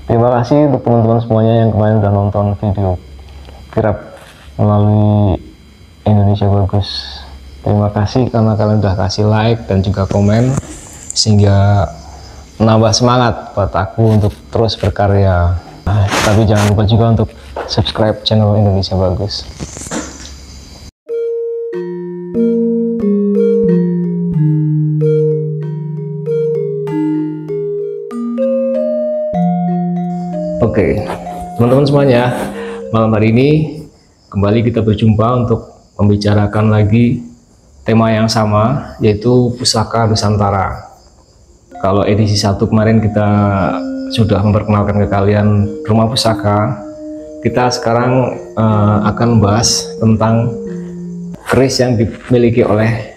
Terima kasih untuk teman-teman semuanya yang kemarin udah nonton video kirap melalui Indonesia Bagus. Terima kasih karena kalian udah kasih like dan juga komen, sehingga menambah semangat buat aku untuk terus berkarya. Tapi jangan lupa juga untuk subscribe channel Indonesia Bagus. Oke, teman-teman semuanya, malam hari ini kembali kita berjumpa untuk membicarakan lagi tema yang sama, yaitu Pusaka Nusantara. Kalau edisi 1 kemarin kita sudah memperkenalkan ke kalian rumah pusaka, kita sekarang akan membahas tentang keris yang dimiliki oleh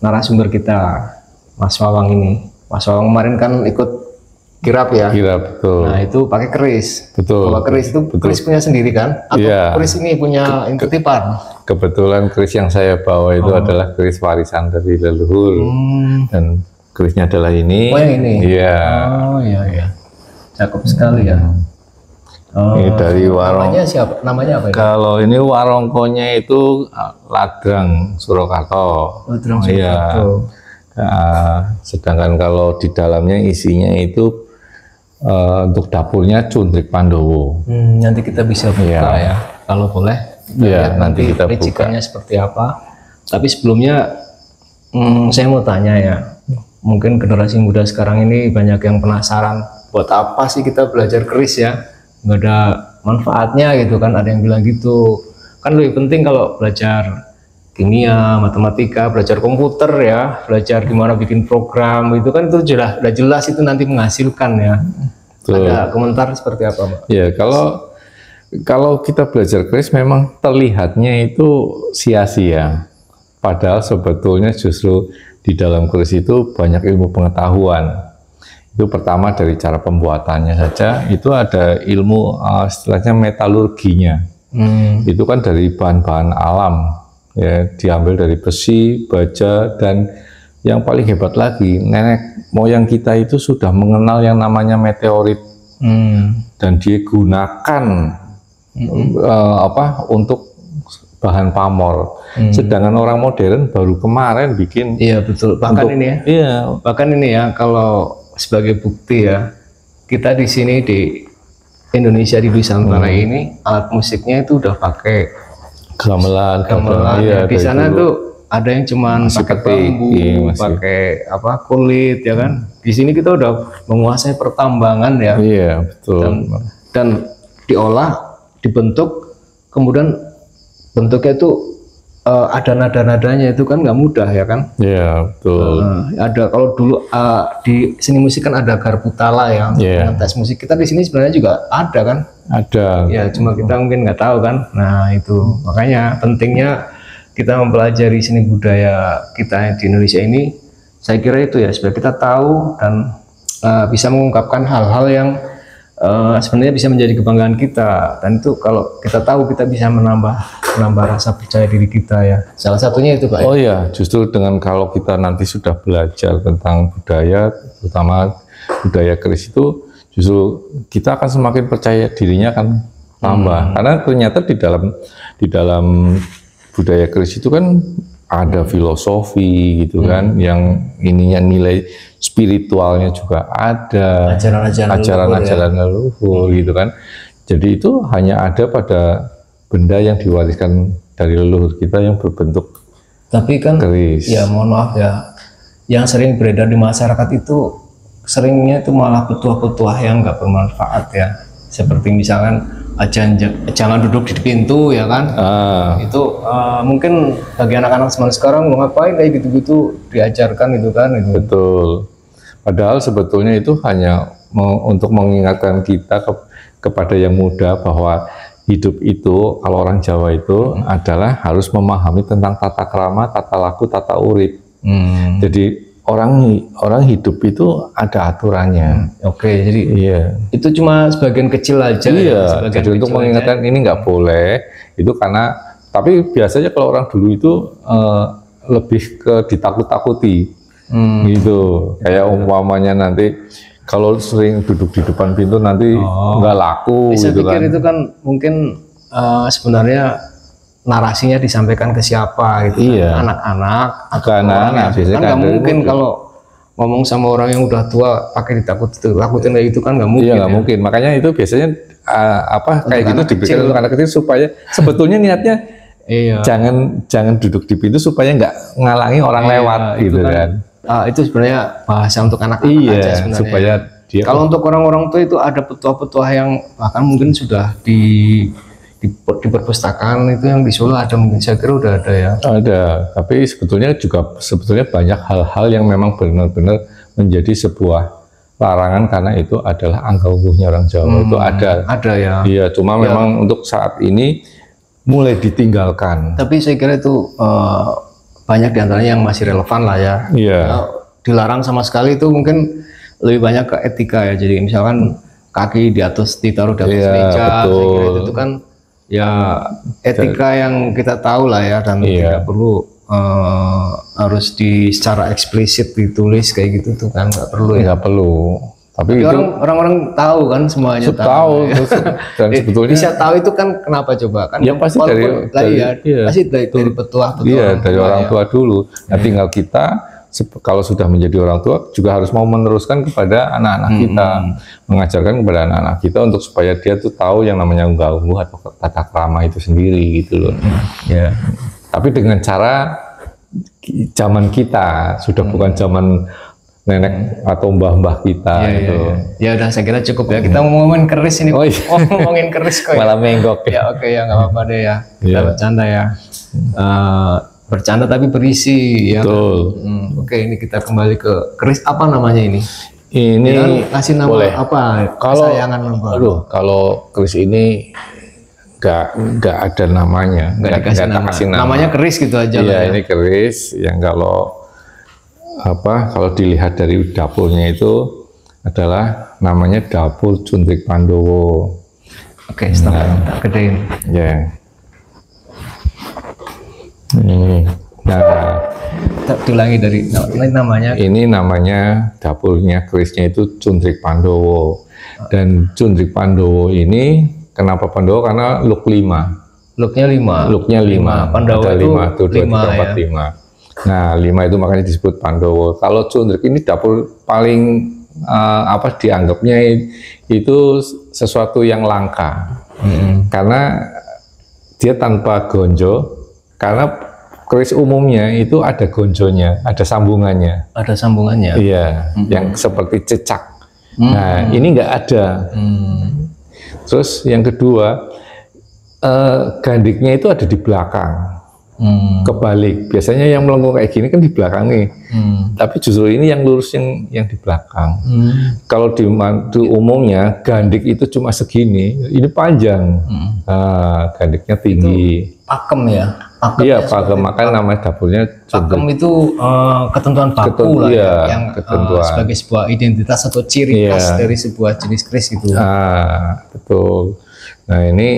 narasumber kita, Mas Wawang ini. Mas Wawang kemarin kan ikut kirap ya. Kirap, betul. Nah itu pakai keris. Betul. Kalau keris itu betul. Keris punya sendiri kan? Atau ya, keris ini punya kutipan? Kebetulan keris yang saya bawa itu adalah keris warisan dari leluhur. Dan kerisnya adalah ini. Oh yang ini? Iya. Oh iya iya. Cakep sekali ya. Oh, ini dari warong. Namanya siapa? Namanya apa ini? Kalau ini warongkonya itu Ladrang Surakarta. Ladrang Surakarta. Iya. Sedangkan kalau di dalamnya isinya itu untuk dapurnya Cundrik Pandowo. Nanti kita bisa buka ya, kalau boleh. Ya, nanti kita buka. Ricikannya seperti apa. Tapi sebelumnya saya mau tanya ya, mungkin generasi muda sekarang ini banyak yang penasaran, buat apa sih kita belajar keris ya? Nggak ada manfaatnya gitu kan, ada yang bilang gitu. Kan lebih penting kalau belajar kimia, matematika, belajar komputer ya, belajar gimana bikin program itu kan itu udah jelas itu nanti menghasilkan ya. Betul. Ada komentar seperti apa, Mbak? Ya, kalau kita belajar keris memang terlihatnya itu sia-sia. Padahal sebetulnya justru di dalam keris itu banyak ilmu pengetahuan. Itu pertama dari cara pembuatannya saja, itu ada ilmu istilahnya metalurginya. Itu kan dari bahan-bahan alam. Ya, diambil dari besi, baja, dan yang paling hebat lagi, nenek moyang kita itu sudah mengenal yang namanya meteorit, dan dia gunakan untuk bahan pamor. Sedangkan orang modern baru kemarin bikin. Iya betul. Bahkan ini ya. Iya. Bahkan ini ya, kalau sebagai bukti ya, kita di sini di Indonesia di Nusantara ini alat musiknya itu udah pakai gamelan. Ya. Di sana tuh ada yang cuman pakai bambu, pakai kulit ya kan. Di sini kita udah menguasai pertambangan ya. Iya betul. Dan diolah, dibentuk, kemudian bentuknya itu ada nada-nadanya, itu kan nggak mudah ya kan. Iya betul. Ada kalau dulu di seni musik kan ada Garbutala ya, tes musik. Kita di sini sebenarnya juga ada kan. Ada. Ya cuma kita mungkin nggak tahu kan. Nah itu makanya pentingnya kita mempelajari seni budaya kita di Indonesia ini. Saya kira itu ya, supaya kita tahu dan bisa mengungkapkan hal-hal yang sebenarnya bisa menjadi kebanggaan kita. Dan itu kalau kita tahu, kita bisa menambah rasa percaya diri kita ya. Salah satunya itu Pak. Oh ya, justru dengan kalau kita nanti sudah belajar tentang budaya, terutama budaya keris itu, justru kita akan semakin percaya dirinya akan tambah. Karena ternyata di dalam budaya keris itu kan ada filosofi gitu kan, yang ininya nilai spiritualnya juga ada, ajaran-ajaran leluhur gitu kan. Jadi itu hanya ada pada benda yang diwariskan dari leluhur kita yang berbentuk keris. Ya mohon maaf ya, yang sering beredar di masyarakat itu seringnya itu malah petuah-petuah yang nggak bermanfaat ya, seperti misalkan jangan duduk di pintu ya kan. Itu mungkin bagi anak-anak zaman sekarang mau ngapain kayak gitu-gitu diajarkan itu kan itu. Betul. Padahal sebetulnya itu hanya untuk mengingatkan kita kepada yang muda bahwa hidup itu, kalau orang Jawa itu adalah harus memahami tentang tata krama, tata laku, tata urip. Jadi orang hidup itu ada aturannya. Oke, jadi itu cuma sebagian kecil aja. Iya, jadi untuk mengingatkan ini nggak boleh. Itu karena, tapi biasanya kalau orang dulu itu lebih ke ditakut-takuti, gitu. Kayak umpamanya nanti kalau sering duduk di depan pintu nanti nggak laku Saya gitu pikir kan. itu kan mungkin sebenarnya narasinya disampaikan ke siapa gitu, Iya. kan? Anak-anak atau Ke anak-anak, orang biasanya kan nggak dari mungkin muda. kalau ngomong sama orang yang udah tua pakai takutin kayak gitu kan nggak mungkin. Iya nggak ya. mungkin, makanya itu biasanya kayak gitu anak diberikan kecil. untuk anak kecil supaya sebetulnya niatnya Iya. jangan duduk di pintu supaya nggak ngalangi orang Iya, lewat itu gitu kan. Itu sebenarnya bahasa untuk anak-anak Iya, aja sebenarnya. supaya dia Kalau untuk orang-orang tua itu ada petua-petua yang bahkan mungkin sudah di perpustakaan itu yang di Solo ada, mungkin saya kira udah ada ya. ada, tapi sebetulnya banyak hal-hal yang memang benar-benar menjadi sebuah larangan karena itu adalah angka umumnya orang Jawa itu ada. Ada ya. Iya, cuma memang untuk saat ini mulai ditinggalkan. Tapi saya kira itu banyak diantaranya yang masih relevan lah ya. Iya. Ya, dilarang sama sekali itu mungkin lebih banyak ke etika ya. Jadi misalkan kaki ditaruh di atas Iya, meja, saya kira betul. itu kan ya etika yang kita tahu lah ya, dan Iya. tidak perlu harus secara eksplisit ditulis kayak gitu tuh kan, nggak perlu ya. Nggak perlu. Tapi itu Orang-orang tahu kan, semuanya tahu ya. terus, dan sebetulnya Bisa tahu itu kan kenapa coba kan? Ya, pasti walaupun iya. pasti dari petua iya dari orang ya. tua dulu. Nah, tinggal kita kalau sudah menjadi orang tua juga harus mau meneruskan kepada anak-anak kita, mengajarkan kepada anak-anak kita untuk supaya dia tuh tahu yang namanya unggah-ungguh atau tata krama itu sendiri gitu loh. Ya. Tapi dengan cara zaman kita sudah bukan zaman nenek atau mbah-mbah kita gitu. Ya udah, saya kira cukup ya. Kita mau ngomongin keris ini. Oh, iya. Ngomongin keris kok. Malah menggok ya. Ya oke ya, nggak apa-apa deh ya. Kita Iya. bercanda ya. Bercanda tapi berisi ya. Betul. Oke, ini kita kembali ke keris. Apa namanya ini? Ini Kita kasih nama boleh. apa? Kalau Kesayangan apa? kalau keris ini nggak ada namanya, Nggak dikasih tak nama. kasih nama. Namanya keris gitu aja Iya, lah ya. ini keris yang kalau dilihat dari dapurnya itu adalah namanya dapur Cundrik Pandowo. Oke, stop. Tak gedein. Ya. Ini. Nah, Tak ulangi dari namanya. ini namanya dapurnya kerisnya itu Cundrik Pandowo. Dan Cundrik Pandowo ini kenapa Pandowo? Karena look 5. Looknya 5. Looknya 5. Pandowo Ada itu 5 tuh 2, 3, 4, 5. Nah, 5 itu makanya disebut Pandowo. Kalau Cundrik ini dapur paling dianggapnya itu sesuatu yang langka. Karena dia tanpa gonjo. Karena keris umumnya itu ada gonjonya, ada sambungannya. Ada sambungannya. Iya, yang seperti cecak. Nah, ini nggak ada. Terus yang kedua, gandiknya itu ada di belakang. Kebalik. Biasanya yang melengkung kayak gini kan di belakang nih. Tapi justru ini yang lurus yang di belakang. Kalau di umumnya gandik itu cuma segini, ini panjang. Nah, gandiknya tinggi. Pakem ya. Pakem Iya, ya, pakem. Makanya nama dapurnya pakem itu ketentuan baku lah iya, ya, yang ketentuan. sebagai sebuah identitas atau ciri Iya. khas dari sebuah jenis keris gitu. Betul. Nah, ini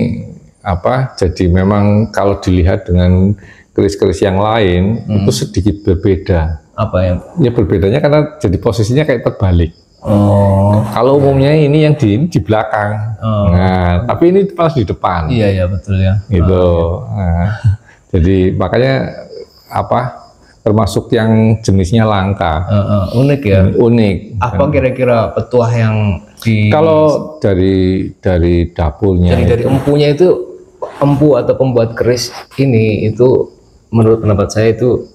jadi memang kalau dilihat dengan keris-keris yang lain itu sedikit berbeda. Apa ya? Ya berbedanya karena jadi posisinya kayak terbalik. Oh. Kalau umumnya ini yang di belakang. Nah, tapi ini pas di depan. Iya ya, betul ya. Gitu. Nah, jadi makanya termasuk yang jenisnya langka. Unik ya. Unik. Apa kira-kira petuah yang Kalau dari dapurnya dari empunya itu, empu atau pembuat keris ini itu menurut pendapat saya itu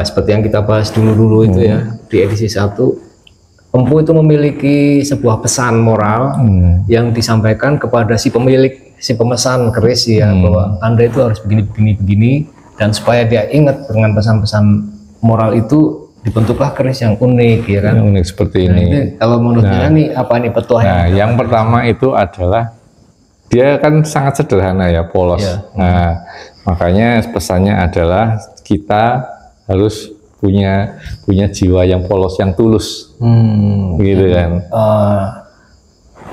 seperti yang kita bahas dulu itu ya di edisi 1, empu itu memiliki sebuah pesan moral yang disampaikan kepada si pemilik, si pemesan keris ya, bahwa Anda itu harus begini dan supaya dia ingat dengan pesan-pesan moral itu dibentuklah keris yang unik ya kan. yang unik seperti Nah, ini. ini kalau menurut nih apa nih petuahnya? Nah, yang pertama itu adalah dia kan sangat sederhana ya, polos. Iya. Nah, makanya pesannya adalah kita harus punya jiwa yang polos, yang tulus, gitu kan.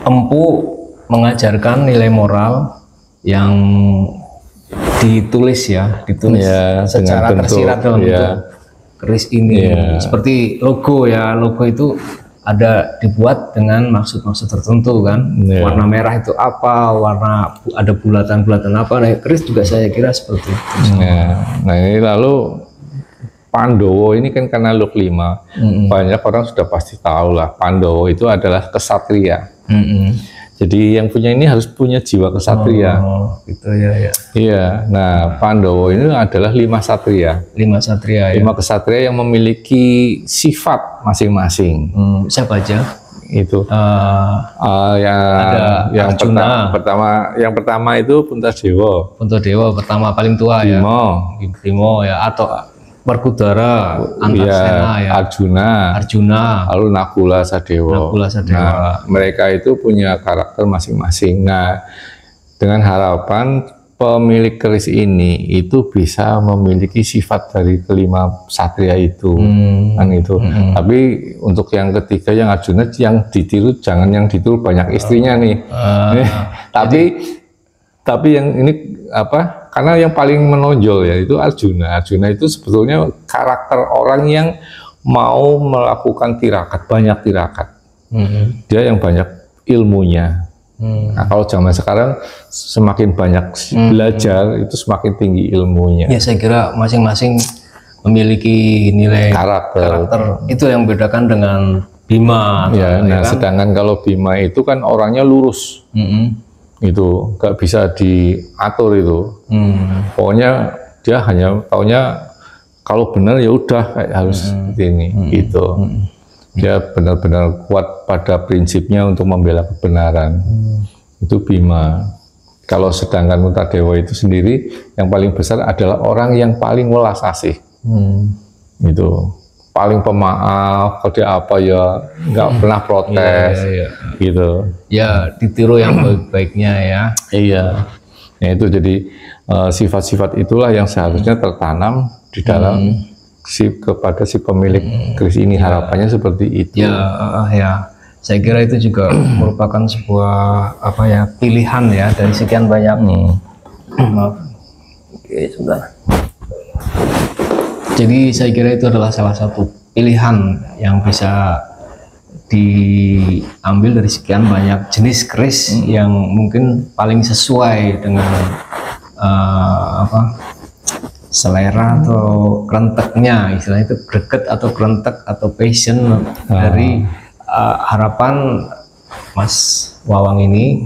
Empu mengajarkan nilai moral yang ditulis Ya, secara dengan bentuk, tersirat dalam ya. bentuk keris ini, seperti logo ya. Logo itu ada dibuat dengan maksud-maksud tertentu kan. Warna merah itu apa, warna ada bulatan-bulatan apa. Nah, keris juga saya kira seperti itu. Nah ini lalu Pandowo ini kan karena look 5, banyak orang sudah pasti tahu lah Pandowo itu adalah kesatria. Jadi yang punya ini harus punya jiwa kesatria. Gitu ya. Iya. Nah Pandowo ini adalah 5 satria. 5 satria ya. 5 kesatria yang memiliki sifat masing-masing. Siapa aja? Itu ada yang Arjuna. pertama itu Puntadewa. Puntadewa pertama paling tua ya. Bimo ya, atau Werkudara, Antarsena ya. Arjuna, lalu Nakula Sadewa. Nah, mereka itu punya karakter masing-masing. Nah, dengan harapan pemilik keris ini itu bisa memiliki sifat dari kelima satria itu, kan itu. Tapi untuk yang ketiga yang Arjuna, yang ditiru jangan yang ditiru banyak istrinya nih. Tapi yang ini apa? Karena yang paling menonjol ya itu Arjuna. Arjuna itu sebetulnya karakter orang yang mau melakukan tirakat, banyak tirakat. Dia yang banyak ilmunya. Nah, kalau zaman sekarang semakin banyak belajar itu semakin tinggi ilmunya. Ya saya kira masing-masing memiliki nilai karakter. Itu yang membedakan dengan Bima. Ya, nah kan? Sedangkan kalau Bima itu kan orangnya lurus. Itu nggak bisa diatur itu. Pokoknya dia hanya taunya kalau benar ya udah kayak harus seperti ini gitu. Dia benar-benar kuat pada prinsipnya untuk membela kebenaran. Itu Bima. Kalau sedangkan Puntadewa itu sendiri yang paling besar adalah orang yang paling welas asih. Itu paling pemaaf, kalau dia apa ya nggak pernah protes, gitu. Ya ditiru yang baik-baiknya ya. Iya. Nah itu jadi sifat-sifat itulah yang seharusnya tertanam di dalam kepada si pemilik keris ini. Harapannya seperti itu. Ya. Saya kira itu juga merupakan sebuah pilihan ya dari sekian banyak. Maaf. Oke, sebentar. Jadi saya kira itu adalah salah satu pilihan yang bisa diambil dari sekian banyak jenis keris yang mungkin paling sesuai dengan selera atau kerenteknya, istilahnya itu greget atau kerentek atau passion dari harapan Mas Wawang ini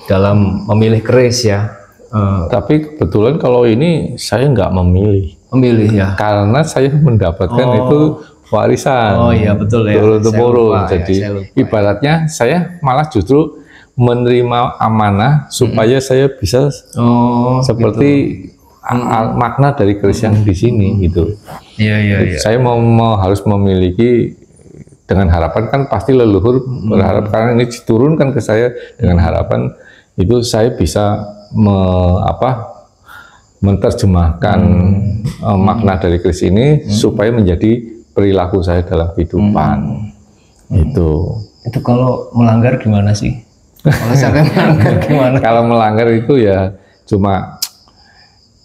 dalam memilih keris ya. Tapi kebetulan kalau ini saya nggak memilih ya, karena saya mendapatkan itu warisan. Oh iya betul ya. Turun-temurun. Jadi ibaratnya saya malah justru menerima amanah supaya saya bisa seperti makna dari keris yang di sini gitu. Iya. Saya harus memiliki dengan harapan kan pasti leluhur berharap karena ini diturunkan ke saya dengan harapan itu saya bisa menerjemahkan makna dari keris ini supaya menjadi perilaku saya dalam kehidupan. Itu kalau melanggar gimana sih? Kalau sampai melanggar gimana? Kalau melanggar itu ya cuma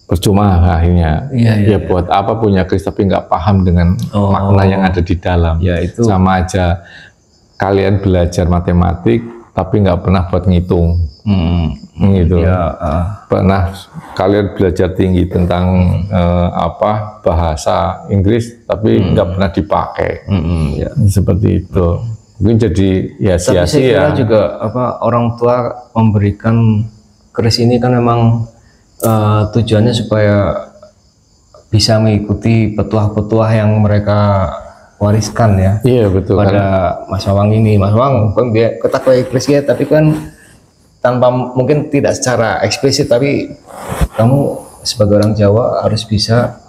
percuma akhirnya. Ya buat apa punya keris tapi nggak paham dengan makna yang ada di dalam. Ya itu sama aja kalian belajar matematik tapi nggak pernah buat ngitung. Gitu. Pernah kalian belajar tinggi tentang bahasa Inggris tapi nggak pernah dipakai. Seperti itu. Mungkin jadi ya sia-sia. Tapi saya kira juga orang tua memberikan keris ini kan memang tujuannya supaya bisa mengikuti petuah-petuah yang mereka wariskan ya. Iya betul. Pada Mas Wawang ini, Mas Wawang kan dia ketahui keris ya, tapi kan tanpa mungkin tidak secara eksplisit, tapi kamu sebagai orang Jawa harus bisa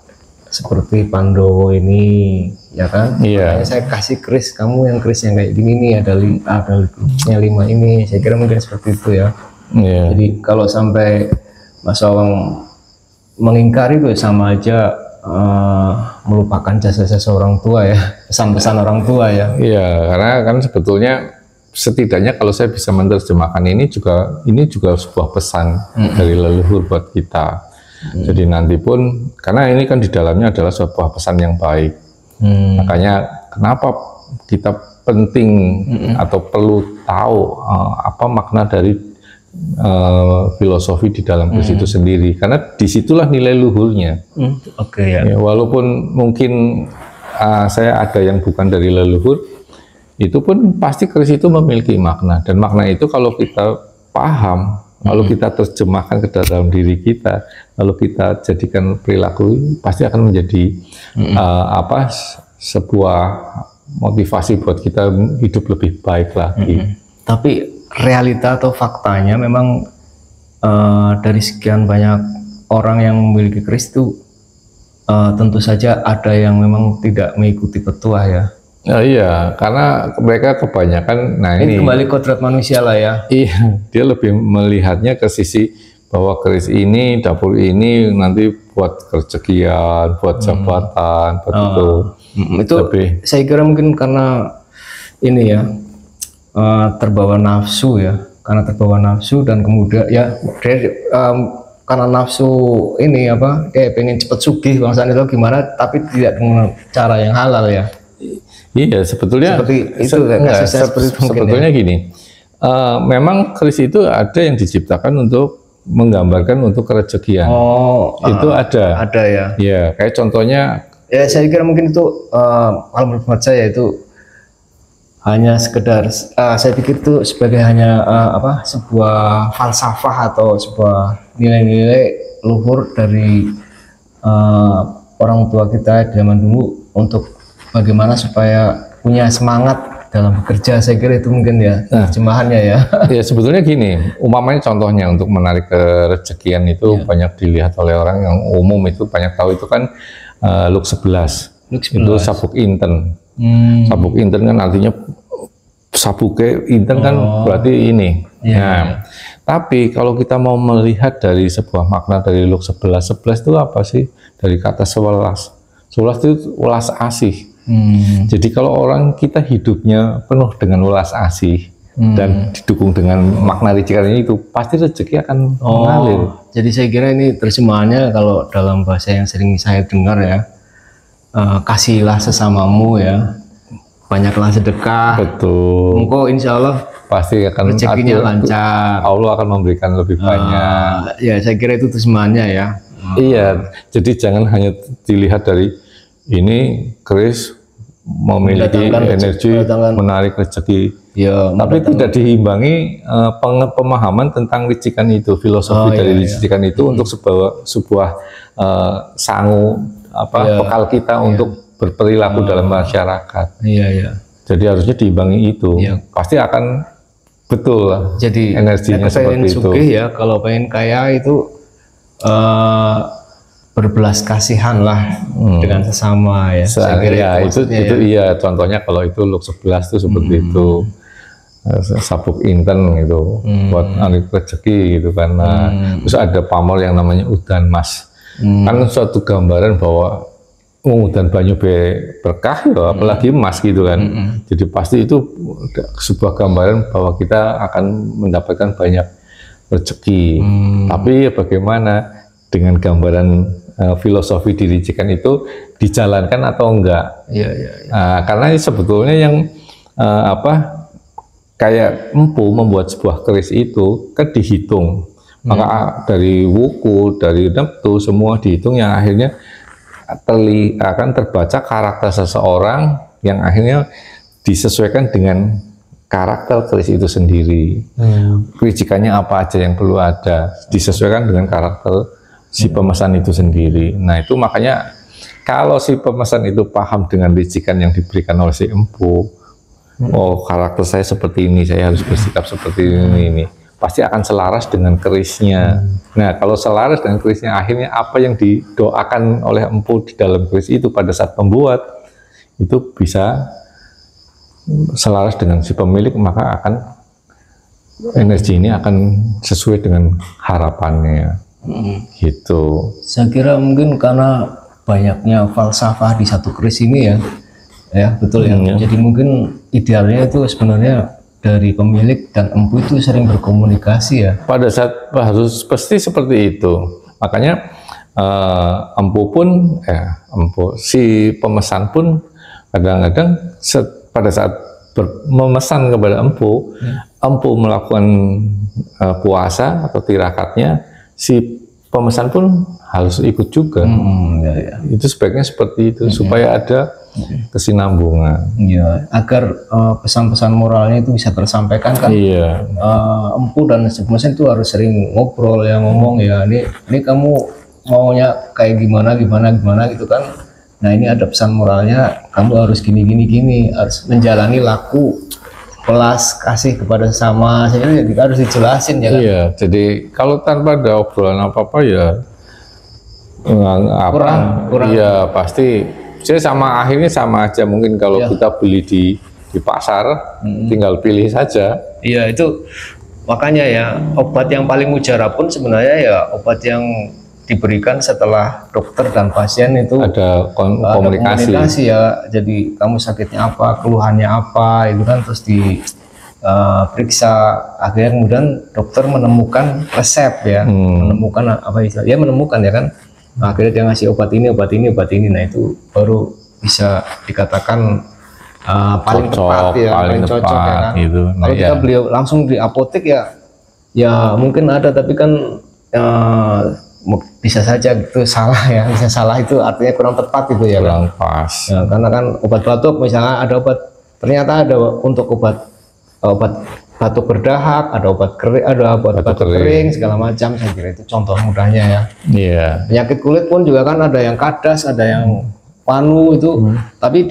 seperti Pandowo ini, ya kan? Iya. Makanya saya kasih keris kamu yang keris yang kayak gini nih, ada 5 ini. Saya kira mungkin seperti itu ya. Iya. Jadi kalau sampai Mas Wawang mengingkari itu sama aja melupakan jasa-jasa orang tua ya, pesan-pesan orang tua ya. Iya, karena kan sebetulnya setidaknya kalau saya bisa menerjemahkan ini juga sebuah pesan dari leluhur buat kita. Jadi nanti pun karena ini kan di dalamnya adalah sebuah pesan yang baik. Makanya kenapa kita penting atau perlu tahu apa makna dari filosofi di dalam keris itu sendiri, karena disitulah nilai luhurnya. Oke ya. Ya, walaupun mungkin saya ada yang bukan dari leluhur, itu pun pasti keris itu memiliki makna, dan makna itu kalau kita paham, lalu kita terjemahkan ke dalam diri kita, lalu kita jadikan perilaku, pasti akan menjadi sebuah motivasi buat kita hidup lebih baik lagi. Tapi realita atau faktanya memang dari sekian banyak orang yang memiliki keris itu tentu saja ada yang memang tidak mengikuti petuah ya. Iya, karena mereka kebanyakan, ini kembali kodrat manusia lah ya. Iya, dia lebih melihatnya ke sisi bahwa keris ini, dapur ini nanti buat kerezekian, buat jabatan, buat itu saya kira mungkin karena ini ya, terbawa nafsu ya, karena terbawa nafsu, dan kemudian ya karena nafsu ini apa, kayak pengen cepet sugih bangsaan itu gimana, tapi tidak dengan cara yang halal ya. Iya, sebetulnya seperti itu sebetulnya ya. Gini, memang keris itu ada yang diciptakan untuk menggambarkan untuk kerezekian. Itu ada ya. Ya, kayak contohnya. Ya, saya kira mungkin itu kalau menurut saya itu hanya sekedar, saya pikir itu sebagai hanya sebuah falsafah atau sebuah nilai-nilai luhur dari orang tua kita zaman dulu untuk bagaimana supaya punya semangat dalam bekerja. Saya kira itu mungkin ya terjemahannya ya. Ya, sebetulnya gini, umpamanya contohnya untuk menarik kerezekian itu banyak dilihat oleh orang yang umum, itu banyak tahu itu kan Luk 11. Itu sabuk inten. Sabuk inten kan artinya sabuke inten kan berarti ini. Tapi kalau kita mau melihat dari sebuah makna dari Luk 11 itu apa sih? Dari kata sewelas. Sewelas itu welas asih. Jadi kalau orang kita hidupnya penuh dengan welas asih dan didukung dengan makna rezekinya itu, pasti rezeki akan mengalir. Jadi saya kira ini terjemahannya kalau dalam bahasa yang sering saya dengar ya, kasihilah sesamamu ya, banyaklah sedekah. Betul. Engkau insya Allah pasti akan rezekinya lancar. Allah akan memberikan lebih banyak. Ya, saya kira itu terjemahannya ya. Iya, jadi jangan hanya dilihat dari ini keris memiliki energi menarik rezeki, ya, tapi tidak diimbangi pemahaman tentang ricikan itu, filosofi dari ricikan itu untuk sebuah sangu bekal kita untuk berperilaku dalam masyarakat. Jadi harusnya diimbangi itu, pasti akan betul lah. Jadi energinya seperti itu. Ya, kalau pengen kaya itu berbelas kasihan lah dengan sesama ya. Saya kira itu iya, contohnya kalau itu Luk 11 itu seperti itu, sabuk inten gitu buat anak rezeki gitu kan. Terus ada pamor yang namanya udan mas, kan suatu gambaran bahwa udan banyu berkah ya, apalagi emas gitu kan. Jadi pasti itu sebuah gambaran bahwa kita akan mendapatkan banyak rezeki. Tapi bagaimana dengan gambaran filosofi diricikan itu dijalankan atau enggak? Karena ini sebetulnya yang kayak empu membuat sebuah keris itu kan dihitung, maka dari wuku, dari neptu semua dihitung, yang akhirnya akan terbaca karakter seseorang yang akhirnya disesuaikan dengan karakter keris itu sendiri. Kericikannya apa aja yang perlu ada, disesuaikan dengan karakter si pemesan itu sendiri. Nah, itu makanya kalau si pemesan itu paham dengan ricikan yang diberikan oleh si empu, karakter saya seperti ini, saya harus bersikap seperti ini, pasti akan selaras dengan kerisnya. Nah, kalau selaras dengan kerisnya, akhirnya apa yang didoakan oleh empu di dalam keris itu pada saat membuat, itu bisa selaras dengan si pemilik, maka akan energi ini akan sesuai dengan harapannya. Gitu. Saya kira mungkin karena banyaknya falsafah di satu keris ini ya betul ya. Jadi mungkin idealnya itu sebenarnya dari pemilik dan empu itu sering berkomunikasi ya. Pada saat harus pasti seperti itu. Makanya empu pun si pemesan pun kadang-kadang pada saat memesan kepada empu, empu melakukan puasa atau tirakatnya, si pemesan pun harus ikut juga. Itu sebaiknya seperti itu supaya ada kesinambungan. Iya, agar pesan-pesan moralnya itu bisa tersampaikan kan. Iya. Empu dan si pemesan itu harus sering ngobrol ya, ngomong ya, ini kamu maunya kayak gimana gitu kan. Nah ini ada pesan moralnya, kamu harus gini, harus menjalani laku pelas kasih kepada sesama. Saya kira kita harus dijelasin ya kan. Iya, jadi kalau tanpa ada obrolan apa-apa ya kurang. Iya pasti. Saya akhirnya sama aja, mungkin kalau kita beli di pasar, tinggal pilih saja. Iya itu makanya ya, obat yang paling mujara pun sebenarnya ya obat yang diberikan setelah dokter dan pasien itu ada komunikasi ya. Jadi kamu sakitnya apa, keluhannya apa, itu kan terus diperiksa, akhirnya kemudian dokter menemukan resep ya, menemukan apa istilah ya, menemukan ya kan. Nah, akhirnya dia ngasih obat ini. Nah itu baru bisa dikatakan paling tepat ya, paling cocok ya kan. Gitu. Nah, kalau kita beli langsung di apotek ya mungkin ada, tapi kan bisa saja itu salah ya, bisa salah itu artinya kurang tepat itu ya, kurang pas ya, karena kan obat batuk misalnya ada ternyata ada untuk obat batuk berdahak, ada obat kering, ada obat batuk kering segala macam. Saya kira itu contoh mudahnya ya. Iya. Penyakit kulit pun juga kan ada yang kadas, ada yang panu itu, tapi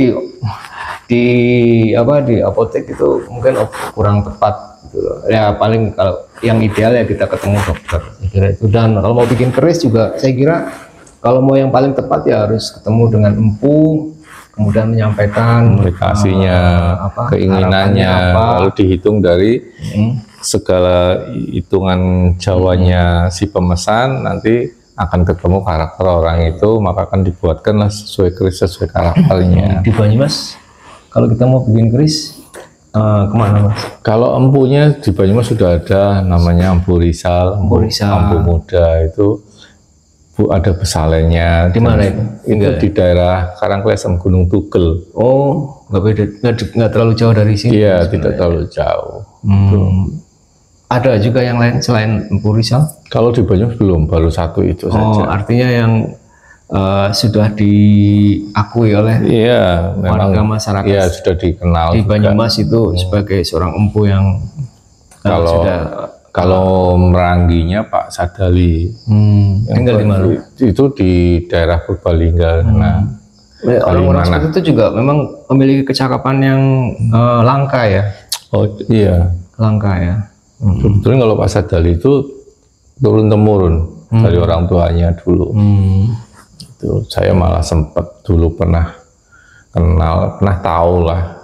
di apotek itu mungkin kurang tepat gitu loh. Ya paling kalau yang ideal ya kita ketemu dokter, saya kira itu. Dan kalau mau bikin keris juga saya kira kalau mau yang paling tepat ya harus ketemu dengan empu, kemudian menyampaikan komunikasinya, keinginannya, lalu dihitung dari segala hitungan Jawanya si pemesan, nanti akan ketemu karakter orang itu, maka akan dibuatkanlah sesuai keris sesuai karakternya. Di Banyumas kalau kita mau bikin keris kemana Mas? Kalau empunya di Banyumas sudah ada, namanya empu Rizal, empu muda itu ada besalennya. Di mana itu? Itu di daerah Karangklesem, Gunung Tugel. Oh, nggak beda, nggak terlalu jauh dari sini. Iya, tidak terlalu jauh. Ada juga yang lain selain empu Rizal? Kalau di Banyumas belum, baru satu itu saja. Artinya yang sudah diakui oleh warga masyarakat. Iya, sudah dikenal di Banyumas itu sebagai seorang empu yang kalau merangginya Pak Sadali. Tinggal di mana? Itu di daerah Purbalingga. Orang-orang seperti itu juga memang memiliki kecakapan yang langka ya. Oh iya, langka ya. Sebetulnya kalau Pak Sadali itu turun temurun dari orang tuanya dulu. Itu saya malah sempat dulu pernah tahu lah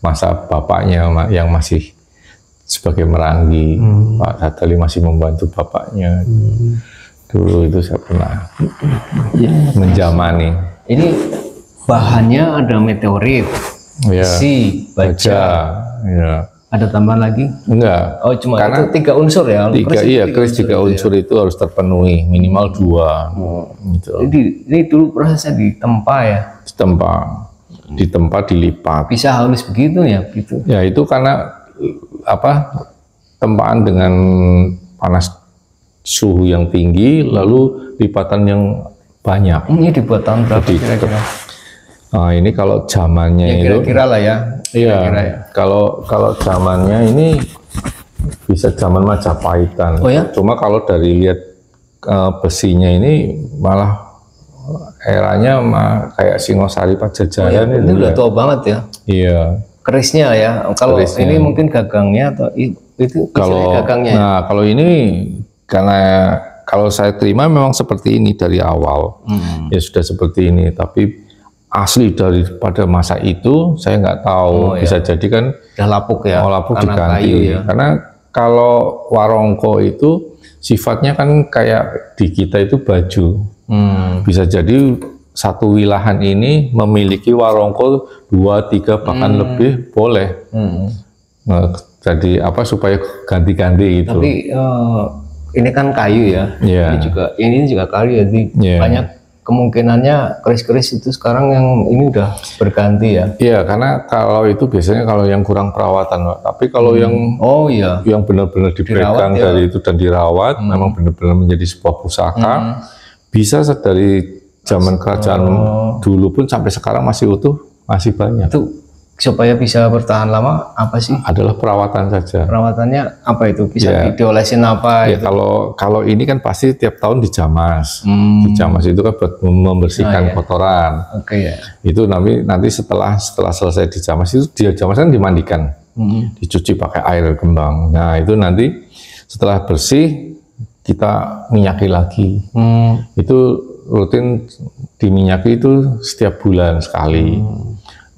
masa bapaknya yang masih sebagai meranggi. Pak Sadali masih membantu bapaknya. Dulu itu saya pernah menjamani. Ini bahannya ada meteorit, besi, baja. Ya. Ada tambahan lagi? Enggak. Oh, cuma karena itu 3 unsur ya? Keris 3 unsur itu harus terpenuhi, minimal 2. Gitu. Ini dulu prosesnya ditempa ya? Ditempa, dilipat. Bisa halus begitu ya? Gitu. Ya itu karena tempaan dengan panas suhu yang tinggi, lalu lipatan yang banyak. Ini dibuat tahun berapa kira-kira? Nah, ini kalau zamannya ya, kira-kira lah ya. Iya, kalau zamannya ini bisa zaman Majapahitan. Oh ya? Cuma kalau dari lihat besinya ini malah eranya kayak Singosari Pajajaran. Ini udah tua banget ya? Iya. Kerisnya ya. Kalau ini mungkin gagangnya atau itu gagangnya. Nah, kalau ini karena kalau saya terima memang seperti ini dari awal. Ya sudah seperti ini, tapi asli daripada masa itu saya nggak tahu. Bisa jadi kan udah lapuk ya, lapuk diganti ya. Karena kalau warongko itu sifatnya kan kayak di kita itu baju. Bisa jadi satu wilahan ini memiliki warongko 2, 3 bahkan lebih boleh. Nah, jadi supaya ganti-ganti gitu. Tapi ini kan kayu ya. Ini juga kayu, jadi banyak kemungkinannya keris-keris itu sekarang yang ini udah berganti ya. Iya, karena kalau itu biasanya kalau yang kurang perawatan, Pak. Tapi kalau yang Oh iya, yang benar-benar dipegang ya. dari itu dan dirawat, memang benar-benar menjadi sebuah pusaka, bisa dari zaman kerajaan dulu pun sampai sekarang masih utuh, masih banyak. Itu supaya bisa bertahan lama apa sih? Adalah perawatan saja. Perawatannya apa itu? Bisa Ya. diolesin apa? Ya, Gitu? kalau ini kan pasti tiap tahun dijamas. Dijamas itu kan buat membersihkan kotoran. Oke ya. Itu nanti setelah selesai dijamas itu dia jamas kan dimandikan, dicuci pakai air kembang. Nah itu nanti setelah bersih kita minyaki lagi. Itu rutin diminyaki itu setiap bulan sekali.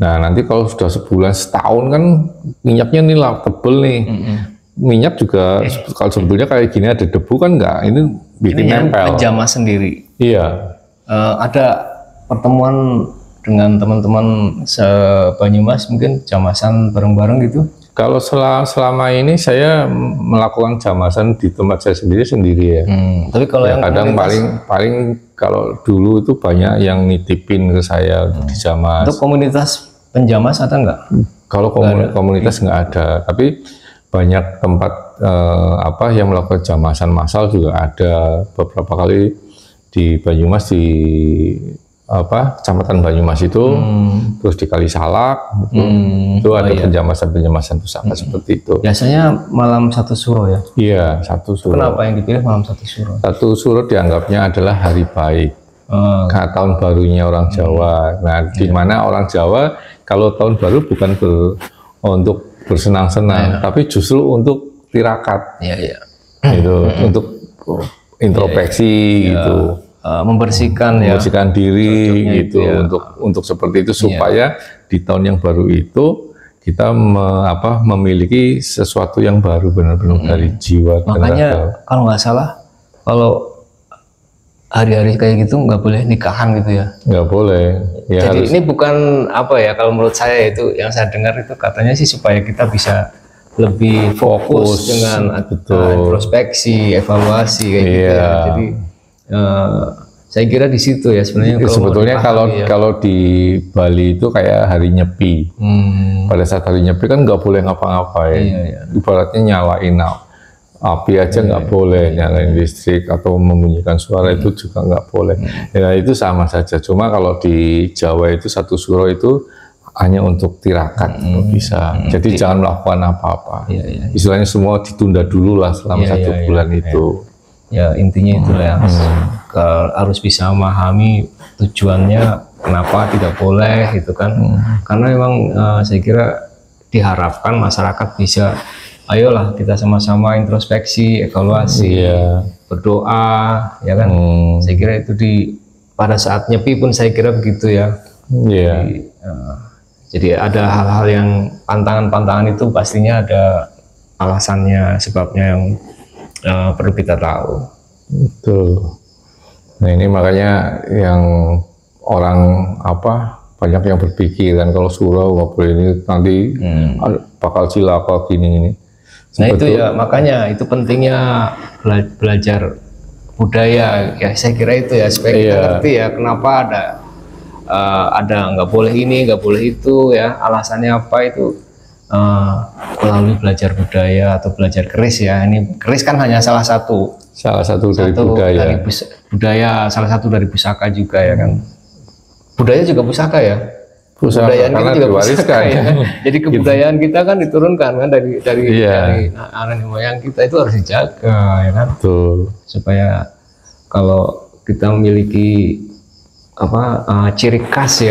Nah nanti kalau sudah sebulan setahun kan minyaknya nih lah tebel nih. Minyak juga kalau sebetulnya kayak gini ada debu kan enggak, ini bikin Ini yang nempel. penjamas sendiri. Iya. Ada pertemuan dengan teman-teman se-Banyumas mungkin jamasan bareng-bareng gitu. Kalau selama ini saya melakukan jamasan di tempat saya sendiri ya. Tapi kalau Ya, yang kadang komunitas- paling kalau dulu itu banyak yang nitipin ke saya untuk dijamas. untuk komunitas penjamas ada nggak? Kalau komunitas nggak ada, tapi banyak tempat yang melakukan jamasan massal juga ada. Beberapa kali di Banyumas di Kecamatan Banyumas itu, terus di Kalisalak itu ada penjamasan pusaka seperti itu. Biasanya malam satu suro ya. Iya, satu suro. Kenapa yang dipilih malam satu suro? Satu suro dianggapnya adalah hari baik. Tahun barunya orang Jawa. Nah, di mana orang Jawa kalau tahun baru bukan untuk bersenang-senang, tapi justru untuk tirakat. Iya iya. Gitu, untuk introspeksi gitu. Membersihkan ya. Membersihkan diri gitu ya. untuk seperti itu supaya di tahun yang baru itu kita memiliki sesuatu yang baru benar-benar dari jiwa dan Makanya raga. kalau nggak salah, kalau hari-hari kayak gitu nggak boleh nikahan gitu ya. Nggak boleh. Ya Jadi harus. ini bukan apa ya, kalau menurut saya itu yang saya dengar itu katanya sih supaya kita bisa lebih fokus dengan introspeksi, evaluasi kayak gitu ya. Jadi saya kira di situ ya sebenarnya. Sebetulnya kalau di Bali itu kayak hari Nyepi. Pada saat hari Nyepi kan nggak boleh ngapa-ngapain. Ibaratnya nyalain api aja nggak boleh, nyalain listrik atau membunyikan suara itu juga nggak boleh. Ya itu sama saja. Cuma kalau di Jawa itu satu suro itu hanya untuk tirakat bisa. Jadi jangan melakukan apa-apa. Istilahnya semua ditunda dulu lah selama satu bulan itu. Ya intinya itulah ya. Harus bisa memahami tujuannya kenapa tidak boleh gitu kan. Karena memang saya kira diharapkan masyarakat bisa, ayolah kita sama-sama introspeksi, evaluasi, berdoa, ya kan. Saya kira itu pada saat Nyepi pun saya kira begitu ya. Jadi ada hal-hal yang pantangan-pantangan itu pastinya ada alasannya, sebabnya yang perlu kita tahu. Betul. Nah ini makanya yang orang banyak yang berpikir kan kalau surau nggak boleh ini nanti bakal cilaka gini. Nah itu ya makanya itu pentingnya belajar budaya ya, saya kira itu ya supaya kita ngerti ya kenapa ada nggak boleh ini nggak boleh itu ya, alasannya apa itu melalui belajar budaya atau belajar keris ya. Ini keris kan hanya salah satu dari budaya. Dari budaya salah satu dari pusaka juga ya kan. Budaya juga pusaka ya. Kebudayaan kita juga pusaka ya. Jadi kebudayaan kita kan diturunkan kan dari nenek moyang kita, itu harus dijaga ya kan. Betul. Supaya kalau kita memiliki ciri khas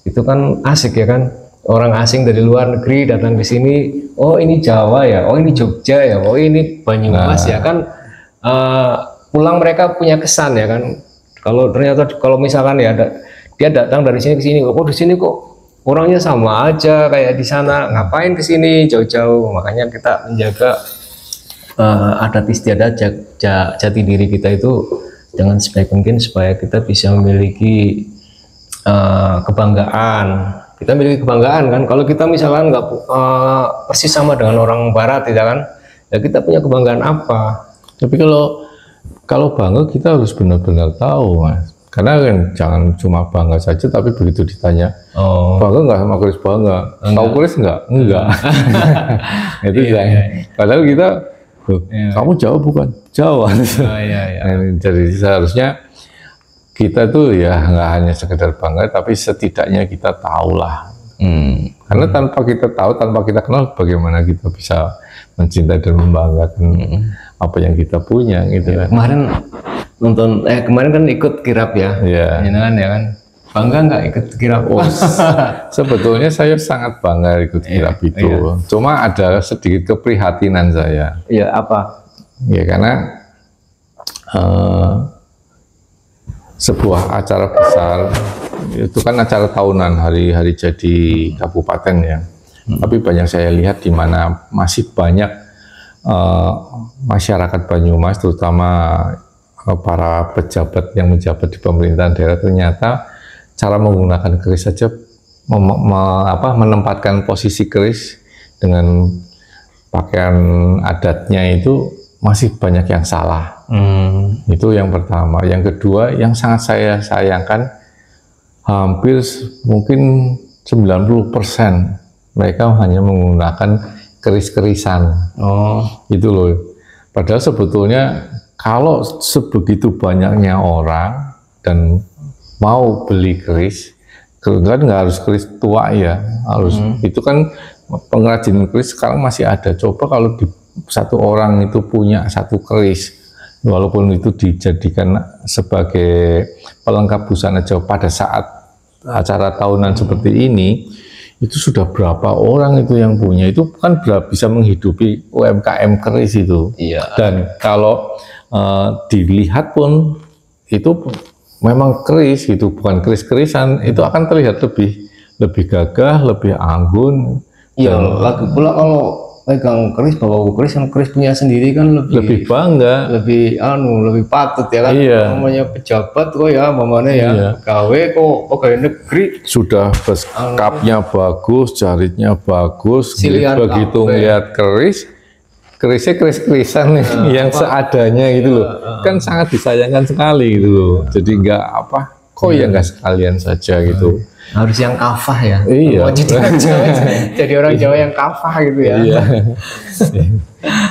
itu kan asik ya kan. Orang asing dari luar negeri datang ke sini, oh ini Jawa ya, oh ini Jogja ya, oh ini Banyumas ya kan. Pulang mereka punya kesan ya kan. Kalau misalkan ya dia datang dari sini ke sini, kok di sini kok orangnya sama aja kayak di sana, ngapain ke sini jauh-jauh. Makanya kita menjaga adat istiadat jati diri kita itu dengan sebaik mungkin supaya kita bisa memiliki kebanggaan. Kita memiliki kebanggaan kan. Kalau kita misalkan nggak persis sama dengan orang Barat, tidak kan? Ya kita punya kebanggaan apa? Tapi kalau bangga kita harus benar-benar tahu, Mas. Karena kan jangan cuma bangga saja, tapi begitu ditanya, bangga nggak sama keris? Bangga. Tahu keris nggak? Enggak. Itu padahal kita, kamu Jawa bukan? Jawa. Jadi seharusnya kita tuh ya nggak hanya sekedar bangga, tapi setidaknya kita tahulah. Karena tanpa kita tahu, tanpa kita kenal, bagaimana kita bisa mencintai dan membanggakan apa yang kita punya gitu kan. Kemarin kan ikut kirap ya. Iya. Ya kan. Bangga nggak ikut kirap? Sebetulnya saya sangat bangga ikut kirap itu. Iya. Cuma ada sedikit keprihatinan saya. Iya, apa? Ya karena sebuah acara besar itu kan acara tahunan hari jadi kabupaten ya. Tapi banyak saya lihat di mana masih banyak masyarakat Banyumas, terutama para pejabat yang menjabat di pemerintahan daerah, ternyata cara menggunakan keris saja menempatkan posisi keris dengan pakaian adatnya itu masih banyak yang salah. Itu yang pertama. Yang kedua, yang sangat saya sayangkan, hampir mungkin 90% mereka hanya menggunakan keris-kerisan. Itu loh. Padahal sebetulnya kalau sebegitu banyaknya orang dan mau beli keris, kan nggak harus keris tua ya, harus itu kan pengrajin keris sekarang masih ada. Coba kalau satu orang itu punya satu keris, walaupun itu dijadikan sebagai pelengkap busana Jawa pada saat acara tahunan seperti ini, itu sudah berapa orang itu yang punya, itu kan bisa menghidupi UMKM keris itu. Iya. Dan kalau dilihat pun itu memang keris itu bukan keris-kerisan, itu akan terlihat lebih gagah, lebih anggun. Iya, lagi pula kalau pegang keris, bawa keris punya sendiri kan lebih bangga, lebih patut ya kan. Iya. Namanya pejabat kok ya, mamanya ya, gawe kok pegawai negeri sudah kapnya bagus, jaritnya bagus, begitu ngeliat kerisnya keris-kerisan yang seadanya gitu loh, kan sangat disayangkan sekali gitu loh. Jadi nggak sekalian saja gitu. Harus yang kafah ya. Iya. Jadi orang Jawa yang kafah gitu ya. Iya.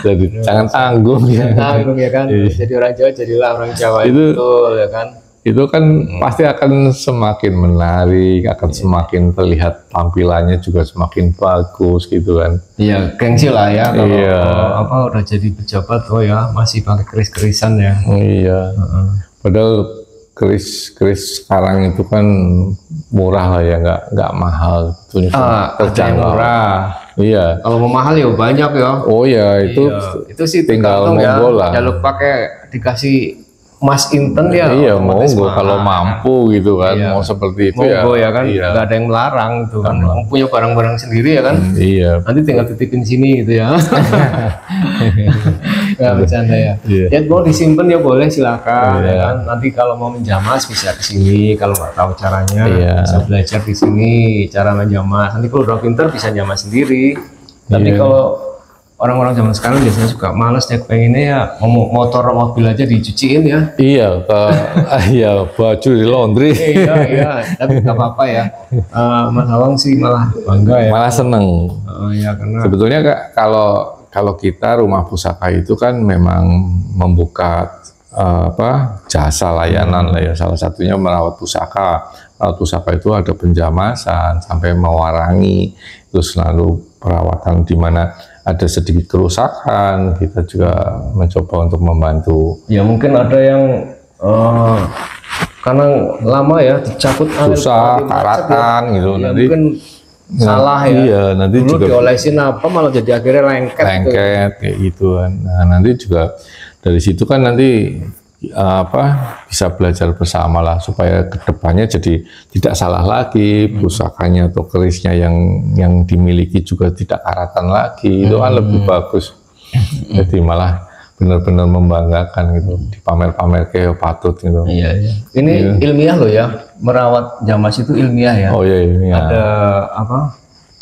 Jadi jangan tanggung ya. Tanggung ya kan. Jadi orang Jawa, jadilah orang Jawa itu ya kan. Itu kan pasti akan semakin menarik, akan semakin terlihat tampilannya juga semakin bagus gitu kan. Iya, gengsi lah ya kalau udah jadi pejabat masih pakai keris-kerisan ya. Iya. Padahal keris sekarang itu kan murah lah ya, nggak mahal. Kerjaan murah. Iya. Kalau mau mahal ya banyak ya. Oh ya itu sih tinggal monggo lah. Jalur pakai dikasih Mas Inten ya. Iya, monggo kalau mampu gitu kan. Iya. Mau seperti itu monggo ya kan. Nggak ada yang melarang tuh kan. Punya barang-barang sendiri ya kan. Iya. Nanti tinggal titipin sini gitu ya. Nggak bercanda ya. Ya mau disimpan ya boleh, silakan ya kan. Nanti kalau mau menjamas bisa ke sini, kalau nggak tahu caranya bisa belajar di sini cara menjamas. Nanti kalau udah pinter bisa jamas sendiri. Tapi kalau orang-orang zaman sekarang biasanya suka males ya, pengennya ya motor mobil aja dicuciin ya. Iya, baju di laundry. Iya, tapi nggak apa-apa ya. Mas Awang sih malah bangga ya. Malah seneng. Karena sebetulnya kalau kita rumah pusaka itu kan memang membuka jasa layanan lah ya. Salah satunya merawat pusaka. Merawat pusaka itu ada penjamasan sampai mewarangi, terus lalu perawatan di mana ada sedikit kerusakan, kita juga mencoba untuk membantu. Ya mungkin ada yang karena lama ya dicabut susah, karatan gitu. Ya, nanti mungkin salah ya. Iya, nanti dulu juga diolesin malah jadi akhirnya lengket kayak gitu kan. Nah, nanti juga dari situ kan nanti bisa belajar bersama lah supaya kedepannya jadi tidak salah lagi, pusakanya atau kerisnya yang dimiliki juga tidak karatan lagi. Itu kan lebih bagus. Jadi malah benar-benar membanggakan gitu, dipamer-pamer kayak patut gitu. Iya. Ini ilmiah loh ya, merawat jamas itu ilmiah ya. Oh iya, ilmiah. Ada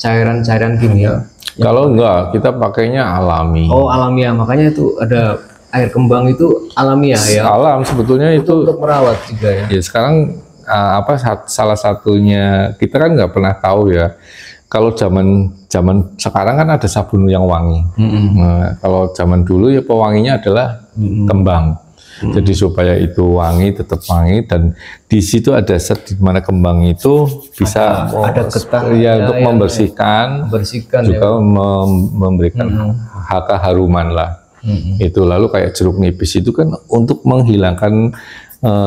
cairan-cairan kimia. Kalau enggak, kita pakainya alami. Oh alamiah, makanya itu ada air kembang itu alamiah ya. Alam sebetulnya itu Untuk merawat juga ya. ya sekarang salah satunya kita kan nggak pernah tahu ya. Kalau zaman sekarang kan ada sabun yang wangi. Nah, kalau zaman dulu ya pewanginya adalah kembang. Jadi supaya itu wangi, tetap wangi, dan di situ ada zat di mana kembang itu bisa ada getah ya, untuk membersihkan juga ya. memberikan keharuman lah. Itu lalu kayak jeruk nipis itu kan untuk menghilangkan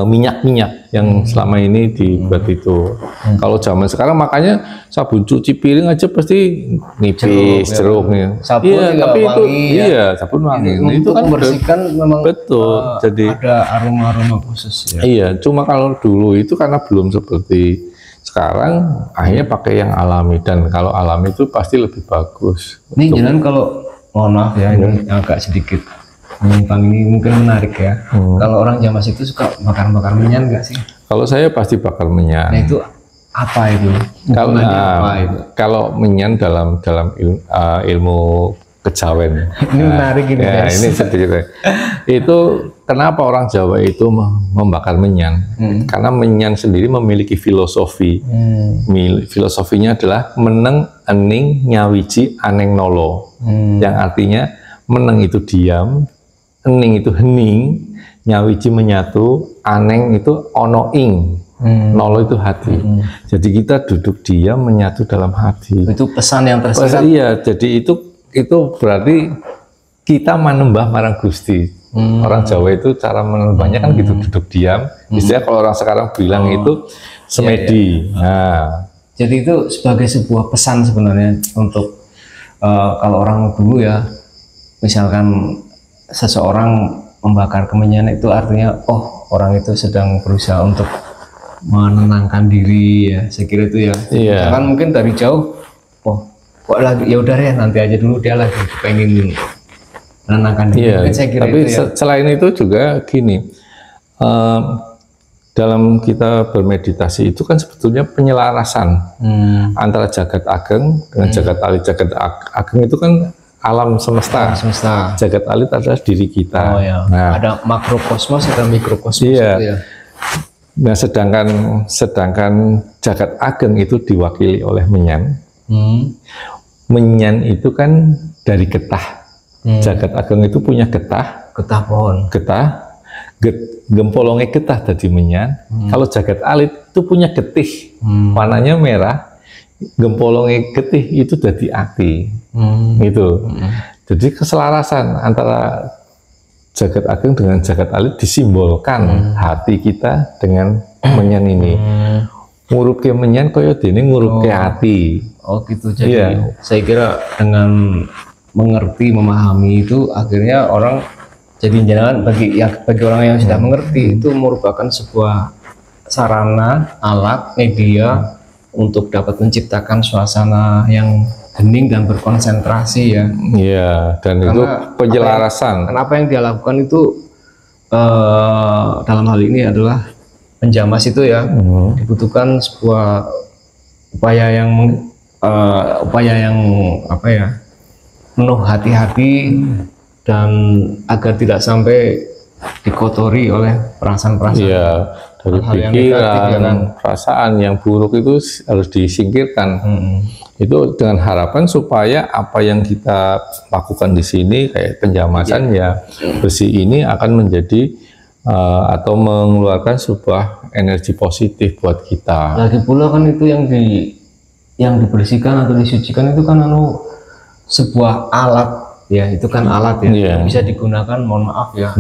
minyak-minyak yang selama ini dibuat itu. Kalau zaman sekarang makanya sabun cuci piring aja pasti nipis, jeruk ya. Sabun iya, tapi wangi, itu ya. iya sabun wangi. Itu kan membersihkan memang betul. Jadi ada aroma-aroma khusus ya. Iya, cuma kalau dulu itu karena belum seperti sekarang, akhirnya pakai yang alami, dan kalau alami itu pasti lebih bagus. Ini jangan kalau mohon maaf ya, ini agak sedikit menyimpang, ini mungkin menarik ya. Kalau orang Jawa itu suka bakar-bakar menyan nggak sih? Kalau saya pasti bakar menyan. Nah itu apa itu? Kalau menyan dalam ilmu kejawen. Ini menarik ini. Ya, ini sedikit. Itu kenapa orang Jawa itu membakar menyan? Karena menyan sendiri memiliki filosofi. Filosofinya adalah meneng ening nyawiji aneng nolo. Yang artinya meneng itu diam, ening itu hening, nyawiji menyatu, aneng itu ono ing, nolo itu hati. Jadi kita duduk diam menyatu dalam hati. Itu pesan yang tersingkat. Iya, jadi itu berarti kita manembah marang Gusti. Orang Jawa itu cara menembahnya kan gitu, duduk diam. Istilah kalau orang sekarang bilang itu semedi. Iya. Nah, jadi itu sebagai sebuah pesan sebenarnya untuk kalau orang dulu ya, misalkan seseorang membakar kemenyan itu artinya orang itu sedang berusaha untuk menenangkan diri ya, saya kira itu ya. Iya. Kan mungkin dari jauh kok lagi, ya udah ya nanti aja dulu, dia lagi pengen menenangkan diri. Iya, Saya kira tapi itu ya. selain itu juga gini, dalam kita bermeditasi itu kan sebetulnya penyelarasan antara jagat ageng dengan jagat alit. Jagat ageng itu kan alam semesta. Jagat alit adalah diri kita. Ya. Nah, ada makrokosmos, ada mikrokosmos. Iya. Itu ya. Nah, sedangkan jagat ageng itu diwakili oleh menyan. Menyan itu kan dari getah. Jagat ageng itu punya getah. Getah pohon. Gempolongnya getah tadi menyan. Kalau jagat alit itu punya getih, warnanya merah. Gempolongnya getih itu jadi ati, gitu. Jadi keselarasan antara jagat ageng dengan jagat alit disimbolkan hati kita dengan menyan ini. Ngurup ke menyan koyo dene ngurup ke hati. Gitu. Jadi saya kira dengan mengerti, memahami itu akhirnya orang jadi jangan bagi orang yang sudah mengerti itu merupakan sebuah sarana, alat, media untuk dapat menciptakan suasana yang hening dan berkonsentrasi ya. Iya, dan karena itu penyelarasan. Kenapa yang dia lakukan itu dalam hal ini adalah penjamas itu ya, dibutuhkan sebuah upaya yang apa ya, penuh hati-hati dan agar tidak sampai dikotori oleh perasaan-perasaan. Iya, dari pikiran, perasaan yang buruk itu harus disingkirkan. Itu dengan harapan supaya apa yang kita lakukan di sini kayak penjamasan ya bersih ini akan menjadi atau mengeluarkan sebuah energi positif buat kita. Lagi pula kan itu yang dibersihkan atau disucikan itu kan sebuah alat ya, itu kan alat ya, bisa digunakan, mohon maaf ya,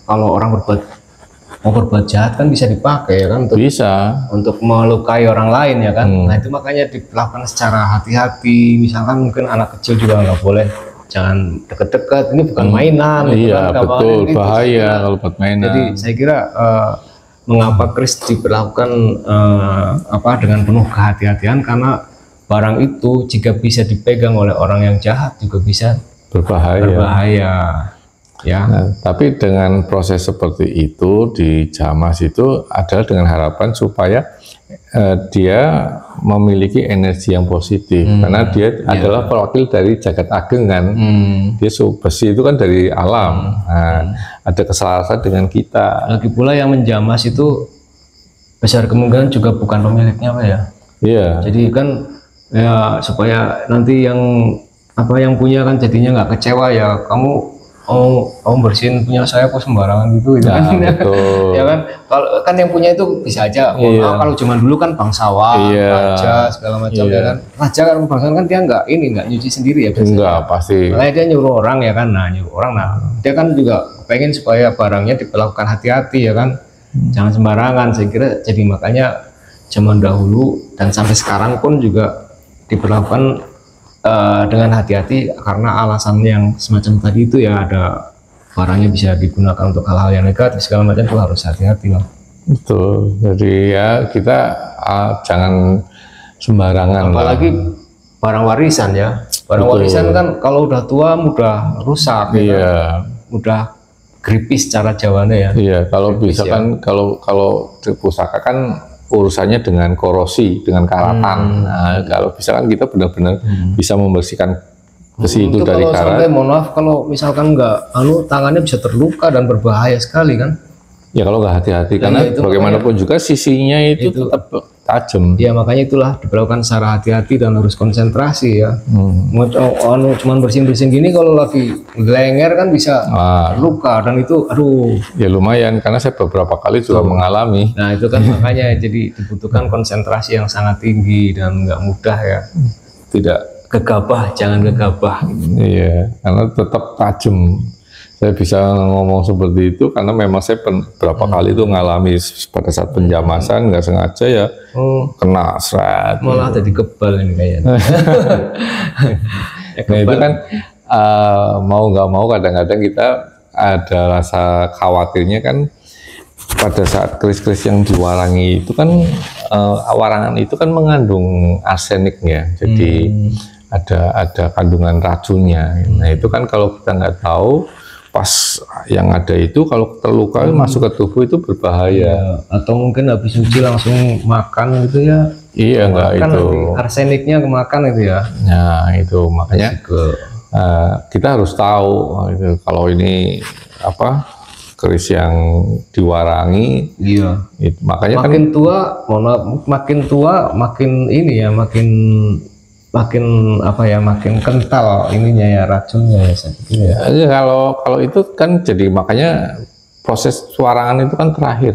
kalau orang mau berbuat jahat kan bisa dipakai ya kan, untuk melukai orang lain ya kan. Nah itu makanya dilakukan secara hati-hati. Misalkan mungkin anak kecil juga nggak boleh, jangan deket-deket, ini bukan mainan. Iya kan, betul, bahaya kalau buat mainan. Jadi saya kira mengapa kris diberlakukan dengan penuh kehati-hatian, karena barang itu jika bisa dipegang oleh orang yang jahat juga bisa berbahaya. Ya. Nah, tapi dengan proses seperti itu di Jamas itu adalah dengan harapan supaya dia memiliki energi yang positif, karena dia adalah pewakil dari jagat ageng kan. Dia besi itu kan dari alam. Nah, ada keselarasan dengan kita. Lagi pula yang menjamas itu besar kemungkinan juga bukan pemiliknya, Pak ya. Iya. Jadi kan ya supaya nanti yang punya kan jadinya nggak kecewa ya, kamu bersihin punya saya kok sembarangan gitu Nah, kan. betul. Ya kan, kalau kan yang punya itu bisa aja. Kalau zaman dulu kan bangsawan, raja segala macam ya kan. Raja kan bangsawan kan dia nggak nyuci sendiri ya biasanya. Enggak, pasti. Makanya dia nyuruh orang ya kan, dia kan juga pengen supaya barangnya diperlakukan hati-hati ya kan, jangan sembarangan. Saya kira jadi makanya zaman dahulu dan sampai sekarang pun juga diperlakukan dengan hati-hati, karena alasan yang semacam tadi itu ya, ada barangnya bisa digunakan untuk hal-hal yang negatif segala macam, itu harus hati-hati Bang. Betul. Jadi ya kita jangan sembarangan. Apalagi barang warisan ya. Barang warisan kan kalau udah tua mudah rusak, ya, mudah gripis cara Jawanya ya. Iya, kalau gripis, bisa kan kalau di pusaka kan urusannya dengan korosi, dengan karatan. Nah, kalau bisa kan kita benar-benar bisa membersihkan besi itu dari kalau karat. Sampai, mohon maaf, kalau misalkan nggak, tangannya bisa terluka dan berbahaya sekali kan. Ya kalau nggak hati-hati, karena itu bagaimanapun juga sisinya itu tetap tajam. Ya makanya itulah diperlakukan secara hati-hati dan harus konsentrasi ya. Cuman bersin-bersin gini, kalau lagi lenger kan bisa luka, dan itu aduh. Ya lumayan, karena saya beberapa kali juga mengalami. Nah itu kan makanya jadi dibutuhkan konsentrasi yang sangat tinggi dan nggak mudah ya. Tidak gegabah, jangan gegabah. Iya, karena tetap tajam. Saya bisa ngomong seperti itu karena memang saya berapa kali itu ngalami pada saat penjamasan, nggak sengaja ya kena seret. Malah jadi kebal ini kayaknya. Nah itu kan mau nggak mau kadang-kadang kita ada rasa khawatirnya kan, pada saat keris-keris yang diwarangi itu kan warangan itu kan mengandung arseniknya, jadi ada kandungan racunnya. Nah itu kan kalau kita nggak tahu, pas yang ada itu kalau terluka masuk ke tubuh itu berbahaya. Atau mungkin habis suci langsung makan gitu ya. Iya, enggak itu. Arseniknya kemakan itu ya. Nah itu makanya kita harus tahu gitu, kalau ini keris yang diwarangi. Iya. Makanya makin tua, makin tua makin ini ya, makin makin kental ininya ya, racunnya ya. Ya, kalau itu kan jadi makanya proses warangan itu kan terakhir.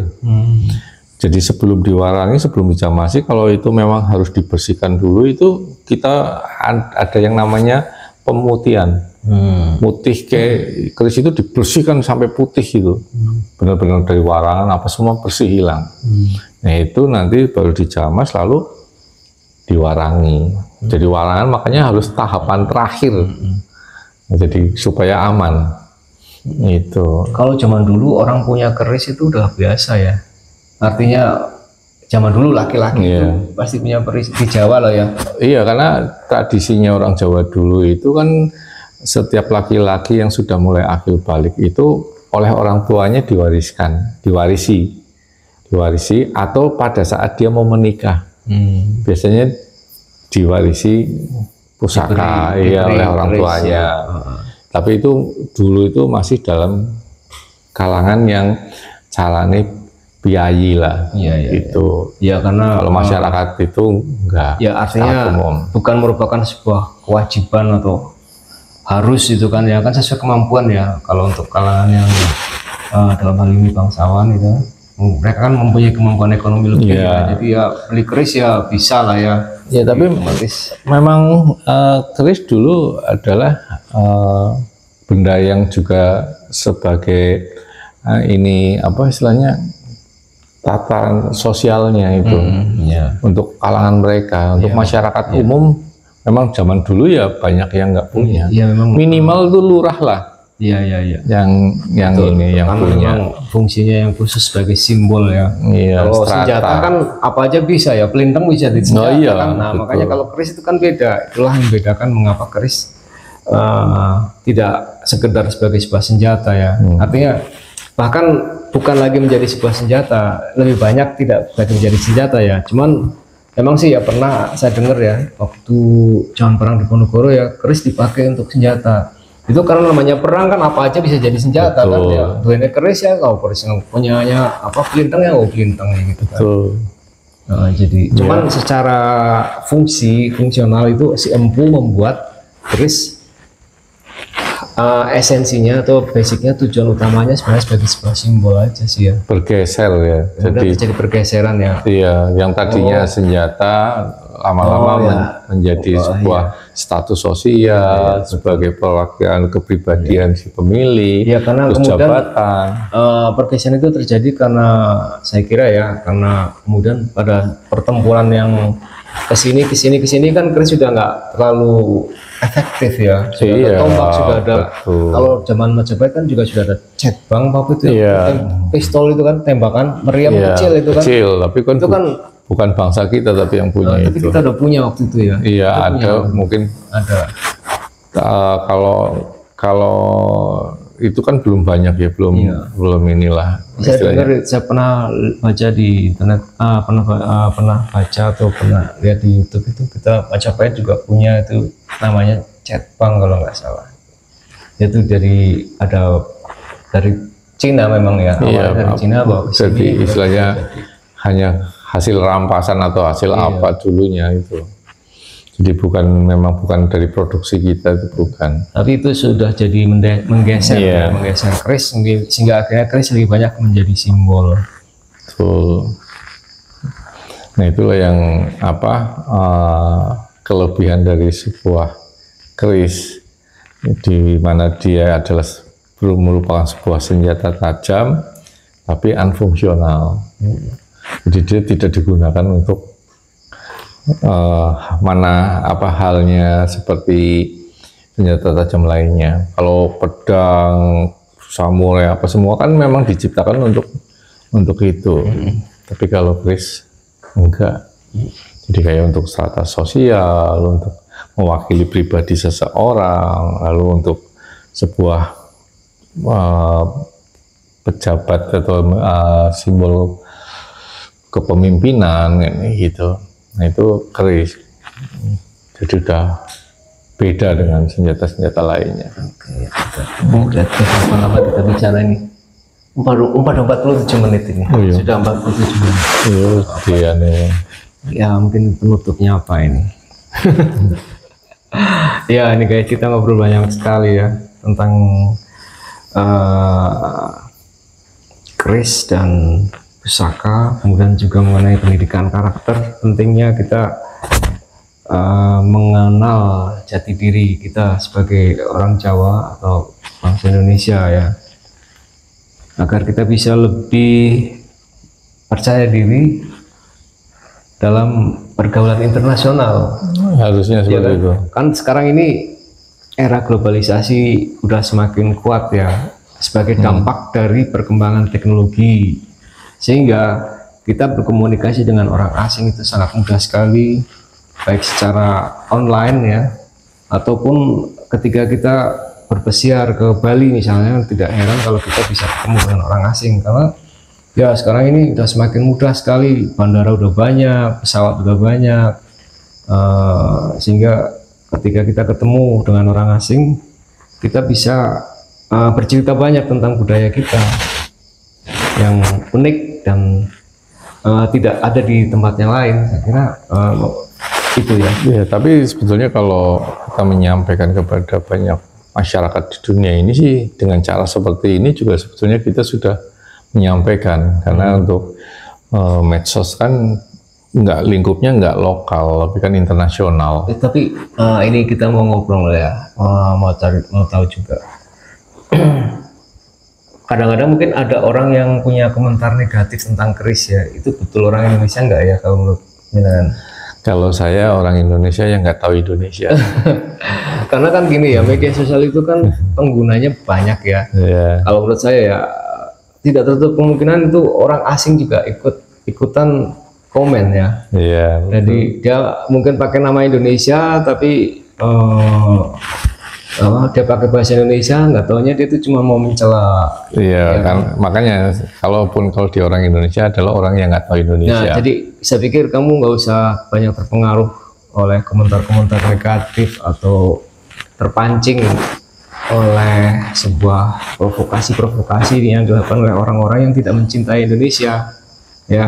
Jadi sebelum diwarangi, sebelum dijamasi, kalau itu memang harus dibersihkan dulu, itu kita ada yang namanya pemutihan. Mutih keris itu dibersihkan sampai putih itu, benar-benar dari warangan apa semua bersih hilang. Nah itu nanti baru dijamas lalu diwarangi. Jadi warangan makanya harus tahapan terakhir. Jadi supaya aman. Itu. Kalau zaman dulu orang punya keris itu udah biasa ya. Artinya zaman dulu laki-laki itu pasti punya keris di Jawa loh ya. Iya, karena tradisinya orang Jawa dulu itu kan setiap laki-laki yang sudah mulai akil balik itu oleh orang tuanya diwarisi atau pada saat dia mau menikah. Biasanya diwarisi pusaka oleh orang tuanya. Tapi itu dulu itu masih dalam kalangan yang calane piyayi lah. Gitu. Ya karena kalau masyarakat itu enggak. Ya artinya bukan merupakan sebuah kewajiban atau harus itu kan ya, kan sesuai kemampuan ya. Kalau untuk kalangan yang dalam hal ini bangsawan itu, mereka kan mempunyai kemampuan ekonomi lebih ya. Jadi ya beli keris ya bisa lah ya. Ya tapi memang keris dulu adalah benda yang juga sebagai ini istilahnya tataran sosialnya itu untuk kalangan mereka, untuk masyarakat umum. Memang zaman dulu ya banyak yang nggak punya. Minimal tuh lurah lah. Yang ini yang punya. Fungsinya yang khusus sebagai simbol ya. Kalau senjata kan apa aja bisa ya, pelintang bisa disenjatakan. Nah makanya kalau keris itu kan beda. Itulah yang membedakan mengapa keris tidak sekedar sebagai sebuah senjata ya. Artinya bahkan bukan lagi menjadi sebuah senjata, lebih banyak tidak lagi menjadi senjata ya. Cuman emang sih ya pernah saya dengar ya waktu zaman perang di Ponorogo ya, keris dipakai untuk senjata. Itu karena namanya perang kan apa aja bisa jadi senjata. Betul. Kan ya. Duanya keris ya, kalau keris yang punyanya apa pelintang ya, pelintang gitu kan. Betul. Nah, jadi cuman secara fungsional itu si empu membuat keris esensinya atau basicnya, tujuan utamanya sebenarnya sebagai sebuah simbol aja sih ya. Bergeser ya. Jadi pergeseran ya. Iya, yang tadinya senjata lama-lama menjadi sebuah status sosial sebagai perwakilan kepribadian si pemilih. Ya, karena terus kemudian jabatan. Pergeseran itu terjadi karena saya kira ya, karena kemudian pada pertempuran yang kesini kan keris sudah nggak terlalu efektif ya. Sudah ada tombak, sudah ada. Betul. Kalau zaman Majapahit kan juga sudah ada cetbang waktu itu. Pistol itu kan tembakan meriam kecil itu kan. Kecil, tapi kan itu kan bukan bangsa kita tapi yang punya itu. Tapi kita udah punya waktu itu ya. Iya, ada mungkin ada. Kalau itu kan belum banyak ya, belum inilah. Saya pernah baca di internet, pernah baca atau pernah lihat di YouTube itu, kita Majapahit juga punya itu namanya cetbang kalau nggak salah. Itu dari Cina memang ya, awalnya dari Cina bawa ke sini. Jadi istilahnya hanya hasil rampasan atau hasil apa dulunya itu. Jadi memang bukan dari produksi kita, itu bukan. Tapi itu sudah jadi menggeser keris, sehingga akhirnya keris lebih banyak menjadi simbol. Betul. Nah itulah yang kelebihan dari sebuah keris, di mana dia adalah merupakan sebuah senjata tajam, tapi unfungsional. Jadi dia tidak digunakan untuk halnya seperti senjata tajam lainnya. Kalau pedang, samurai semua kan memang diciptakan untuk itu. Tapi kalau keris enggak. Jadi kayak untuk strata sosial, untuk mewakili pribadi seseorang, lalu untuk sebuah pejabat atau simbol kepemimpinan gitu. Nah itu keris, jadi udah beda dengan senjata-senjata lainnya. Oke, berapa lama kita bicara ini? 47 menit ini. Sudah 47 menit. Iya nih. Ya mungkin penutupnya apa ini? Ya ini guys, kita ngobrol banyak sekali ya tentang keris dan pusaka, kemudian juga mengenai pendidikan karakter. Pentingnya kita mengenal jati diri kita sebagai orang Jawa atau bangsa Indonesia ya, agar kita bisa lebih percaya diri dalam pergaulan internasional. Harusnya seperti itu. Kan sekarang ini era globalisasi udah semakin kuat ya, sebagai dampak dari perkembangan teknologi. Sehingga kita berkomunikasi dengan orang asing itu sangat mudah sekali, baik secara online ya, ataupun ketika kita berpesiar ke Bali misalnya, tidak heran kalau kita bisa ketemu dengan orang asing, karena ya sekarang ini sudah semakin mudah sekali, bandara udah banyak, pesawat udah banyak, sehingga ketika kita ketemu dengan orang asing, kita bisa bercerita banyak tentang budaya kita yang unik dan tidak ada di tempat yang lain. Saya kira itu ya. Ya, tapi sebetulnya kalau kita menyampaikan kepada banyak masyarakat di dunia ini sih dengan cara seperti ini juga sebetulnya kita sudah menyampaikan, karena untuk medsos kan lingkupnya nggak lokal, tapi kan internasional. Tapi ini kita mau ngobrol ya, mau tahu juga. Kadang-kadang mungkin ada orang yang punya komentar negatif tentang keris ya, itu betul orang Indonesia nggak ya kalau menurut Minan? Kalau saya orang Indonesia yang nggak tahu Indonesia. Karena kan gini ya, media sosial itu kan penggunanya banyak ya. Kalau menurut saya ya, tidak tertutup kemungkinan itu orang asing juga ikutan komen ya. Jadi dia mungkin pakai nama Indonesia tapi dia pakai bahasa Indonesia, nggak taunya dia itu cuma mau mencela. Iya kan, makanya kalau dia orang Indonesia adalah orang yang nggak tahu Indonesia. Nah, jadi saya pikir kamu nggak usah banyak terpengaruh oleh komentar-komentar negatif atau terpancing oleh sebuah provokasi-provokasi yang dilakukan oleh orang-orang yang tidak mencintai Indonesia. Ya,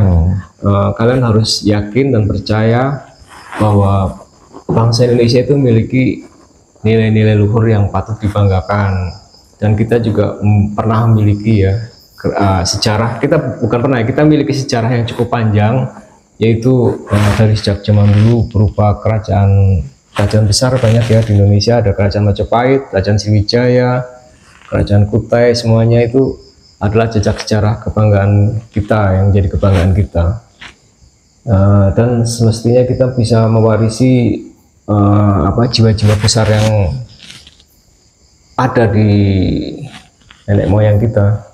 kalian harus yakin dan percaya bahwa bangsa Indonesia itu memiliki nilai-nilai luhur yang patut dibanggakan, dan kita juga pernah memiliki ya sejarah. Kita bukan pernah, kita memiliki sejarah yang cukup panjang, yaitu dari sejak zaman dulu berupa kerajaan besar banyak ya di Indonesia. Ada kerajaan Majapahit, kerajaan Sriwijaya, kerajaan Kutai, semuanya itu adalah jejak sejarah kebanggaan kita, yang jadi kebanggaan kita. Dan semestinya kita bisa mewarisi jiwa-jiwa besar yang ada di nenek moyang kita,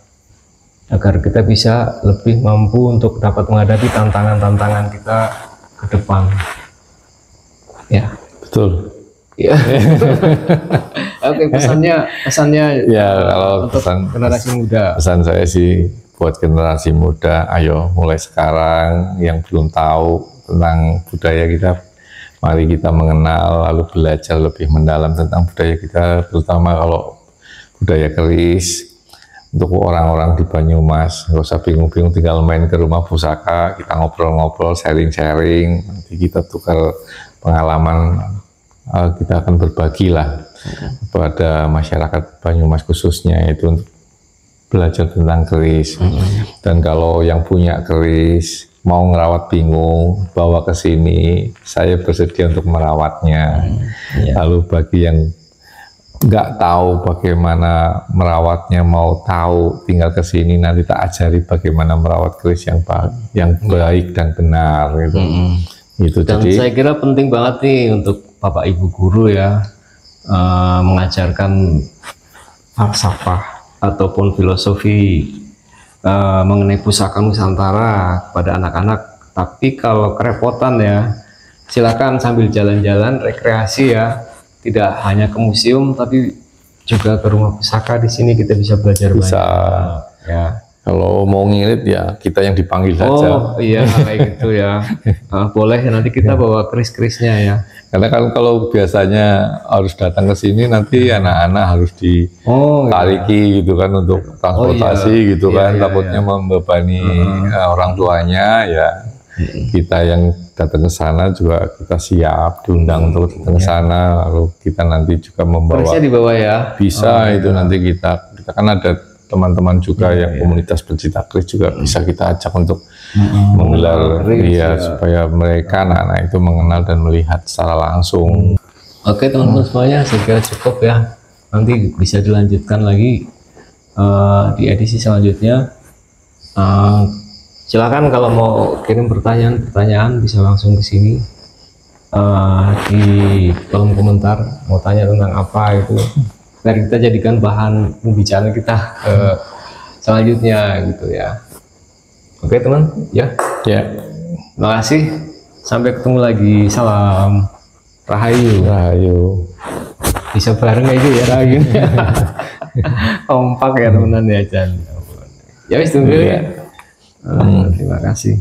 agar kita bisa lebih mampu untuk dapat menghadapi tantangan-tantangan kita ke depan. Ya, betul. Ya. Oke, pesannya ya, kalau untuk generasi muda. Pesan saya sih buat generasi muda, ayo mulai sekarang yang belum tahu tentang budaya kita, mari kita mengenal lalu belajar lebih mendalam tentang budaya kita, terutama kalau budaya keris. Untuk orang-orang di Banyumas, nggak usah bingung-bingung, tinggal main ke rumah Pusaka, kita ngobrol-ngobrol, sharing-sharing, nanti kita tukar pengalaman, kita akan berbagi lah kepada masyarakat Banyumas khususnya, itu untuk belajar tentang keris. Dan kalau yang punya keris mau ngerawat bingung, bawa ke sini, saya bersedia untuk merawatnya. Lalu bagi yang nggak tahu bagaimana merawatnya, mau tahu, tinggal ke sini, nanti tak ajari bagaimana merawat keris yang baik dan benar gitu. Gitu. Dan jadi, saya kira penting banget nih untuk Bapak Ibu guru ya, mengajarkan falsafah ataupun filosofi mengenai pusaka Nusantara kepada anak-anak. Tapi kalau kerepotan ya, silakan sambil jalan-jalan rekreasi ya. Tidak hanya ke museum, tapi juga ke rumah pusaka. Di sini kita bisa belajar banyak. Ya. Kalau mau ngirit ya kita yang dipanggil saja. Oh iya, kayak gitu ya. Boleh, nanti kita bawa keris-kerisnya ya. Karena kalau biasanya harus datang ke sini, nanti anak-anak harus ditariki gitu kan untuk transportasi gitu kan. Takutnya membebani orang tuanya ya. Kita yang datang ke sana juga kita siap diundang untuk datang ke sana, lalu kita nanti juga membawa. Kerisnya dibawa ya. Bisa itu nanti kita kan ada teman-teman juga yang komunitas pencinta keris juga bisa kita ajak untuk menggelar supaya mereka anak-anak itu mengenal dan melihat secara langsung. Oke teman-teman semuanya, saya kira cukup ya. Nanti bisa dilanjutkan lagi di edisi selanjutnya. Silakan kalau mau kirim pertanyaan bisa langsung ke sini di kolom komentar, mau tanya tentang apa itu, biar kita jadikan bahan pembicaraan kita selanjutnya gitu ya. Oke teman, ya. Terima kasih, sampai ketemu lagi, salam, rahayu. Bisa bareng aja ya, rahayu. Kompak ya teman-teman ya, Jan. Ya wis, tunggu ya. Terima kasih.